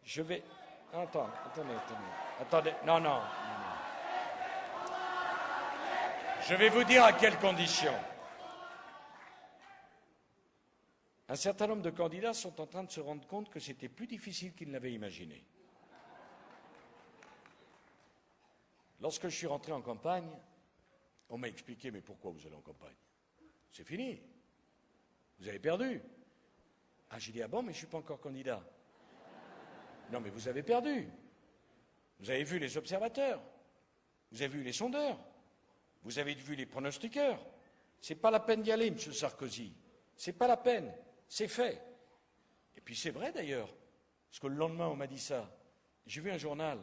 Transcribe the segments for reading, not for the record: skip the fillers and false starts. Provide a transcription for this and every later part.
Je vais... Attendez. Non. Je vais vous dire à quelles conditions. Un certain nombre de candidats sont en train de se rendre compte que c'était plus difficile qu'ils ne l'avaient imaginé. Lorsque je suis rentré en campagne, on m'a expliqué, mais pourquoi vous allez en campagne? C'est fini. Vous avez perdu. Ah, j'ai dit, ah bon, mais je ne suis pas encore candidat. Non, mais vous avez perdu. Vous avez vu les observateurs. Vous avez vu les sondeurs. Vous avez vu les pronostiqueurs. C'est pas la peine d'y aller, M. Sarkozy. C'est pas la peine. C'est fait. Et puis c'est vrai d'ailleurs. Parce que le lendemain, on m'a dit ça. J'ai vu un journal.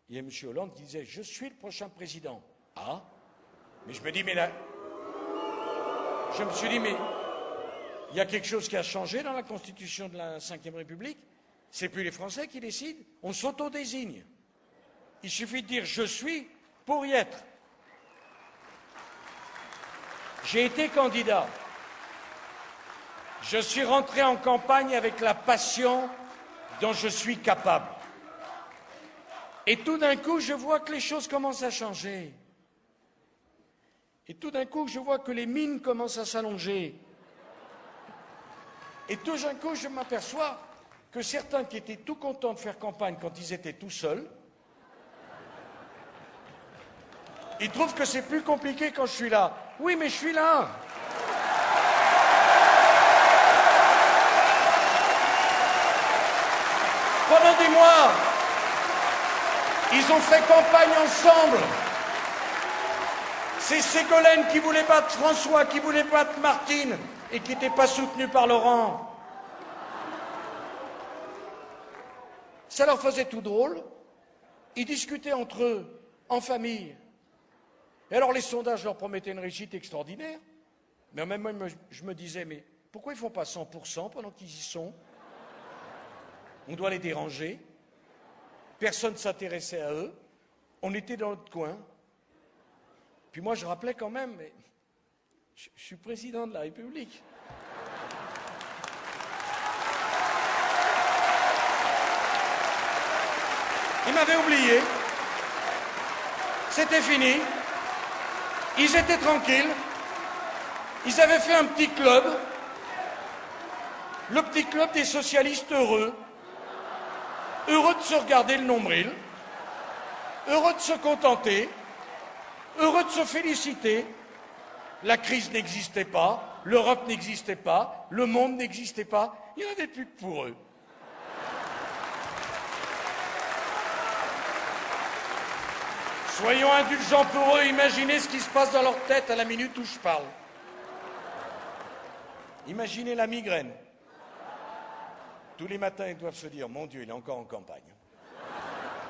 Il y a M. Hollande qui disait, je suis le prochain président. Ah. Mais je me dis, mais là... Je me suis dit, mais... Il y a quelque chose qui a changé dans la Constitution de la Ve République. C'est plus les Français qui décident. On s'auto-désigne. Il suffit de dire « je suis » pour y être. J'ai été candidat. Je suis rentré en campagne avec la passion dont je suis capable. Et tout d'un coup, je vois que les choses commencent à changer. Et tout d'un coup, je vois que les mines commencent à s'allonger. Et tout d'un coup, je m'aperçois que certains qui étaient tout contents de faire campagne quand ils étaient tout seuls, ils trouvent que c'est plus compliqué quand je suis là. Oui, mais je suis là. Pendant des mois, ils ont fait campagne ensemble. C'est Ségolène qui voulait battre François, qui voulait battre Martine et qui n'était pas soutenu par Laurent. Ça leur faisait tout drôle. Ils discutaient entre eux, en famille. Et alors les sondages leur promettaient une réussite extraordinaire. Mais en même temps, je me disais, mais pourquoi ils ne font pas 100% pendant qu'ils y sont? On doit les déranger. Personne ne s'intéressait à eux. On était dans notre coin. Puis moi, je rappelais quand même, mais je suis président de la République. Ils m'avaient oublié. C'était fini. Ils étaient tranquilles. Ils avaient fait un petit club. Le petit club des socialistes heureux. Heureux de se regarder le nombril. Heureux de se contenter. Heureux de se féliciter. La crise n'existait pas. L'Europe n'existait pas. Le monde n'existait pas. Il n'y en avait plus que pour eux. Soyons indulgents pour eux, imaginez ce qui se passe dans leur tête à la minute où je parle. Imaginez la migraine. Tous les matins, ils doivent se dire, mon Dieu, il est encore en campagne.